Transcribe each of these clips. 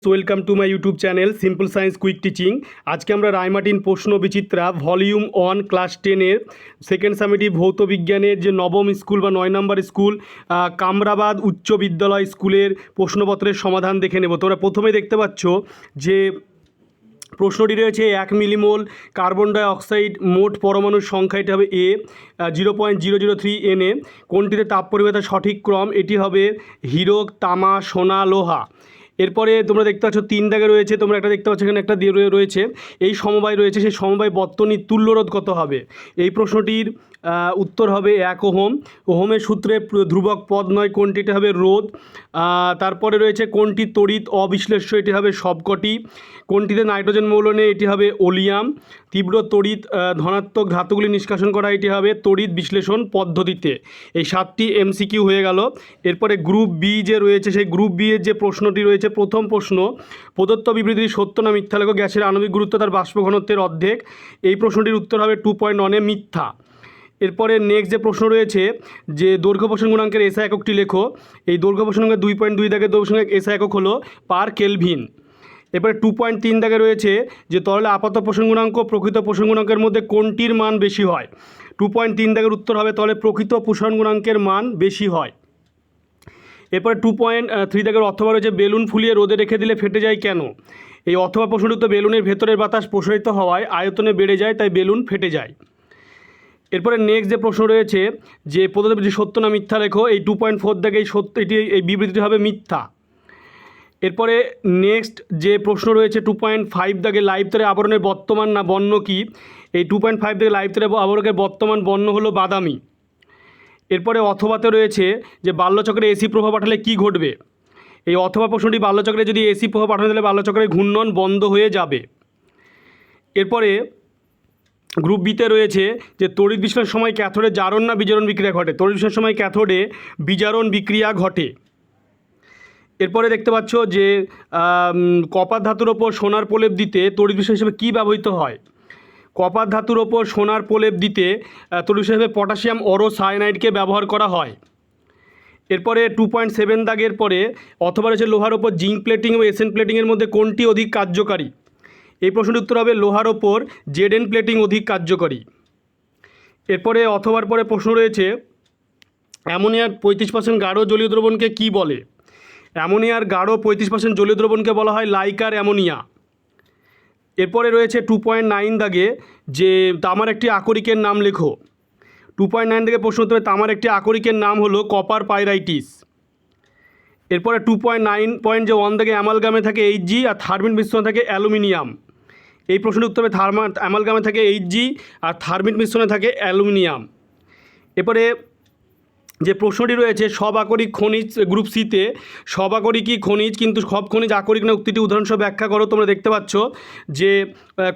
So welcome to my YouTube channel simple science quick teaching. আজকে আমরা রায়মার্টিন প্রশ্ন বিচিত্রা volume 1 class 10-এর second summative ভৌত বিজ্ঞানের যে নবম স্কুল বা 9 নম্বর স্কুল কামরাবাদ উচ্চ বিদ্যালয় স্কুলের প্রশ্নপত্রের সমাধান দেখে নেব। তোমরা প্রথমে দেখতে পাচ্ছ যে প্রশ্নটি রয়েছে 1 মিলিমোল কার্বন ডাই অক্সাইড মোট পরমাণুর সংখ্যা, এটি হবে এ 0.003 এনএ। কোনটিতে তাপ পরিবাহিতার সঠিক ক্রম? এটি হবে হীরক, তামা, সোনা, লোহা। এরপরে তোমরা দেখতে পাচ্ছ 3 দাগে রয়েছে, তোমরা একটা দেখতে পাচ্ছ এখানে একটা দিয়ে রয়েছে এই সমবায় রয়েছে, সেই সমবায় বর্তনীর তুল্যরোধ কত হবে? এই প্রশ্নটির উত্তর হবে 1 ওহম। ওহমের সূত্রে ধ্রুবক পদ নয় কোনটি? এটা হবে রোধ। তারপরে রয়েছে কোনটি তড়িৎ অবিশ্লেষ্য? এটি হবে সবকটি। কোনটিতে নাইট্রোজেন মৌল নেই? এটি হবে ওলিয়াম। তীব্র তড়িৎ ধনাত্মক ধাতুগুলি নিষ্কাশন করা, এটি হবে তড়িৎ বিশ্লেষণ পদ্ধতিতে। এই 7টি এমসিকিউ হয়ে গেল। এরপরে গ্রুপ বি যে রয়েছে, সেই গ্রুপ বি এর যে প্রশ্নটি রয়েছে, প্রথম প্রশ্ন, প্রদত্ত বিবৃতি সত্য না মিথ্যা লেখো। গ্যাসের আণবিক গুরুত্ব তার বাষ্প ঘনত্বের অর্ধেক। এই প্রশ্নটির উত্তর হবে 2.1 মিথ্যা। এরপরে নেক্সট যে প্রশ্ন রয়েছে যে দৈর্ঘ্য প্রসারণ গুণাঙ্কের এসআই এককটি লেখো। এই দৈর্ঘ্য প্রসারণ গুণাঙ্কের 2.2 দাগের দৈর্ঘ্য প্রসারণ এসআই একক হলো পার কেলভিন। এরপরে 2.3 দাগে রয়েছে যে তরলে আপাত প্রসারণ গুণাঙ্ক প্রকৃত প্রসারণ গুণাঙ্কের মধ্যে কোনটির মান বেশি হয়? 2.3 দাগের উত্তর হবে তরলে প্রকৃত প্রসারণ গুণাঙ্কের মান বেশি হয়। এরপরে 2.3 দাগের অথবা রয়েছে বেলুন ফুলিয়ে রোদে রেখে দিলে ফেটে যায় কেন? এই অথবা প্রশ্নটি তো বেলুনের ভেতরের বাতাস প্রসারিত হওয়ায় আয়তনে বেড়ে যায়, তাই বেলুন ফেটে যায়। এরপরে নেক্সট যে প্রশ্ন রয়েছে যে প্রদত্ত বিবৃতি সত্য না মিথ্যা লেখো। এই 2.4 দাগে এই বিবৃতিটি হবে মিথ্যা। এরপরে নেক্সট যে প্রশ্ন রয়েছে 2.5 দাগে লাইভ তারে আবরণের বর্তমান না বর্ণ কি? এই 2.5 দাগে লাইভ তারে আবরণের বর্তমান বর্ণ হলো বাদামি। এরপরে অথবাতে রয়েছে যে বাল্যচক্রে এসি প্রভাব পাঠালে কি ঘটবে? এই অথবা প্রশ্নটি বাল্যচক্রে যদি এসি প্রভাব পাঠানো তাহলে বাল্যচক্রের ঘূর্ণন বন্ধ হয়ে যাবে। এরপরে গ্রুপ বিতে রয়েছে যে তড়িৎ বিশ্লেষণের সময় ক্যাথোডে জারণ না বিজারণ বিক্রিয়া ঘটে? তড়িৎ বিশ্লেষণের সময় ক্যাথোডে বিজারণ বিক্রিয়া ঘটে। এরপরে দেখতে পাচ্ছ যে কপার ধাতুর ওপর সোনার প্রলেপ দিতে তড়িৎ বিশ্লেষণ হিসেবে কী ব্যবহৃত হয়? কপার ধাতুর ওপর সোনার প্রলেপ দিতে তড়িৎ বিশ্লেষণ হিসেবে পটাশিয়াম অরোসায়ানাইডকে ব্যবহার করা হয়। এরপরে 2.7 দাগের পরে অথবা রয়েছে লোহার ওপর জিঙ্ক প্লেটিং এবং এসএন প্লেটিংয়ের মধ্যে কোনটি অধিক কার্যকারী? এই প্রশ্নটির উত্তর হবে লোহার ওপর জেডএন প্লেটিং অধিক কার্যকরী। এরপরে অথবার পরে প্রশ্ন রয়েছে অ্যামোনিয়ার 35% গাঢ় জলীয় দ্রবণকে কী বলে? অ্যামোনিয়ার গাঢ় 35% জলীয় দ্রবণকে বলা হয় লাইকার অ্যামোনিয়া। এরপরে রয়েছে 2.9 দাগে যে তামার একটি আকরিকের নাম লেখো। 2.9 দাগে প্রশ্ন হতে হবে তামার একটি আকরিকের নাম হলো কপার পাইরাইটিস। এরপরে 2.9.1 দাগে অ্যামালগামে থাকে Hg আর থার্মিন মিশ্রণে থাকে অ্যালুমিনিয়াম। এই প্রশ্নের উত্তর হবে অ্যামালগামে থাকে Hg আর থার্মিন মিশ্রণে থাকে অ্যালুমিনিয়াম। এরপরে যে প্রশ্নটি রয়েছে সব আকরিক খনিজ, গ্রুপ সিতে সব আকরিকই খনিজ কিন্তু সব খনিজ আকরিক না, উক্তিটি উদাহরণসহ ব্যাখ্যা করো। তোমরা দেখতে পাচ্ছ যে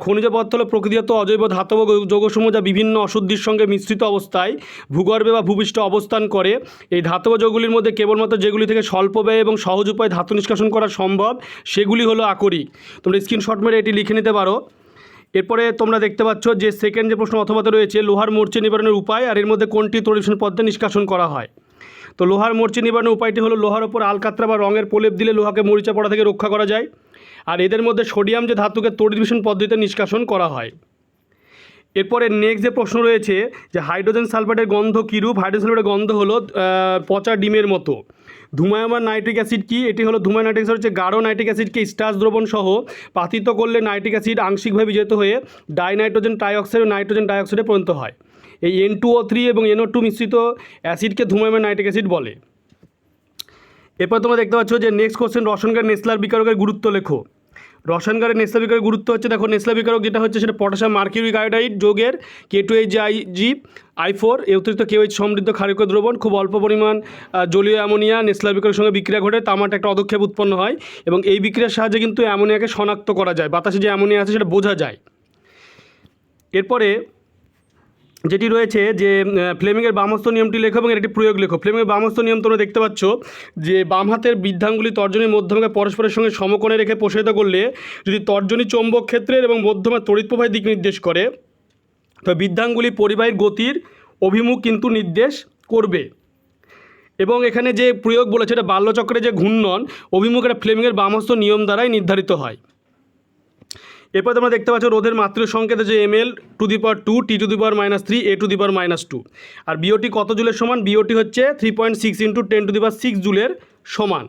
খনিজ পদার্থ হলো প্রকৃতিগত অজৈব ধাতব যৌগসমূহ যা বিভিন্ন অশুদ্ধির সঙ্গে মিশ্রিত অবস্থায় ভূগর্ভে বা ভূপৃষ্ঠে অবস্থান করে। এই ধাতব যৌগগুলির মধ্যে কেবলমাত্র যেগুলি থেকে স্বল্প ব্যয় এবং সহজ উপায়ে ধাতু নিষ্কাশন করা সম্ভব সেগুলি হলো আকরিক। তোমরা স্ক্রিনশট মেরে এটি লিখে নিতে পারো। এরপরে তোমরা দেখতে পাচ্ছ যে সেকেন্ড যে প্রশ্ন অথবাতে রয়েছে লোহার মরচে নিবারণের উপায়, আর এর মধ্যে কোনটি তড়িৎ পদ্ধতি নিষ্কাশন করা হয়? তো লোহার মরচে নিবারণের উপায়টি হলো লোহার ওপর আলকাতরা বা রঙের প্রলেপ দিলে লোহাকে মরিচা পড়া থেকে রক্ষা করা যায়। আর এদের মধ্যে সোডিয়াম যে ধাতুকে তড়িৎ বিশ্লেষণ পদ্ধতিতে নিষ্কাশন করা হয়। এরপরে নেক্সট যে প্রশ্ন রয়েছে যে হাইড্রোজেন সালফেটের গন্ধ কীরূপ? হাইড্রোজেন সালফেটের গন্ধ হলো পচা ডিমের মতো। ধূমায়মান নাইট্রিক অ্যাসিড কি? এটি হলো ধূমা নাইট্রিক অ্যাসিড হচ্ছে গাঢ় নাইট্রিক অ্যাসিডকে স্টার্চ দ্রবণ সহ পাতিত করলে নাইট্রিক অ্যাসিড আংশিকভাবে বিজারিত হয়ে ডাইনাইট্রোজেন ট্রাইঅক্সাইড ও নাইট্রোজেন ডাইঅক্সাইডে পরিণত হয়। এই N2O3 এবং NO2 মিশ্রিত অ্যাসিডকে ধূমায়মান নাইট্রিক অ্যাসিড বলে। এরপর তোমরা দেখতে পাচ্ছ যে নেক্সট কোশ্চেন রসায়নগার নেসলার বিকারকের গুরুত্ব লেখো। রসায়নগারের নেসলার বিকারকের গুরুত্ব হচ্ছে, দেখো নেসলার বিকারক যেটা হচ্ছে সেটা পটাশিয়াম মার্কিউরিক আয়োডাইড যৌগের K2HIG I4 এর অতিরিক্ত KOH সমৃদ্ধ ক্ষারকীয় দ্রবণ, খুব অল্প পরিমাণ জলীয় অ্যামোনিয়া নেসলার বিকারকের সঙ্গে বিক্রিয়া ঘটে তামাটা একটা অদক্ষেপ উৎপন্ন হয় এবং এই বিক্রিয়ার সাহায্যে কিন্তু অ্যামোনিয়াকে শনাক্ত করা যায়, বাতাসে যে অ্যামোনিয়া আছে সেটা বোঝা যায়। এরপরে যেটি রয়েছে যে ফ্লেমিংয়ের বামহস্ত নিয়মটি লেখো এবং এর একটি প্রয়োগ লেখো। ফ্লেমিংয়ের বামহস্ত নিয়ম তোমরা দেখতে পাচ্ছ যে বাম হাতের বৃদ্ধাঙ্গুলি তর্জনীর মধ্যমকে পরস্পরের সঙ্গে সমকোণে রেখে প্রসারিত করলে যদি তর্জনী চৌম্বক ক্ষেত্রের এবং মধ্যমা তড়িৎ প্রবাহের দিক নির্দেশ করে তো বৃদ্ধাঙ্গুলি পরিবাহীর গতির অভিমুখ কিন্তু নির্দেশ করবে। এবং এখানে যে প্রয়োগ বলেছে এটা বাল্যচক্রে যে ঘূর্ণন অভিমুখ এটা ফ্লেমিংয়ের বামহস্ত নিয়ম দ্বারাই নির্ধারিত হয়। এরপর তোমরা দেখতে পাচ্ছ রোধের মাত্রা সংকেত যে ml2 T⁻³ A⁻², আর বিওটি কত জুলের সমান? বিওটি হচ্ছে 3.6 × 10⁶ জুলের সমান।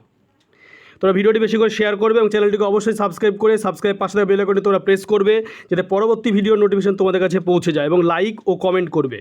তোমরা ভিডিওটি বেশি করে শেয়ার করবে এবং চ্যানেলটিকে অবশ্যই সাবস্ক্রাইব পাশে থাকা বেল আইকনটি তোমরা প্রেস করবে যাতে পরবর্তী ভিডিওর নোটিফিকেশন তোমাদের কাছে পৌঁছে যায়, এবং লাইক ও কমেন্ট করবে।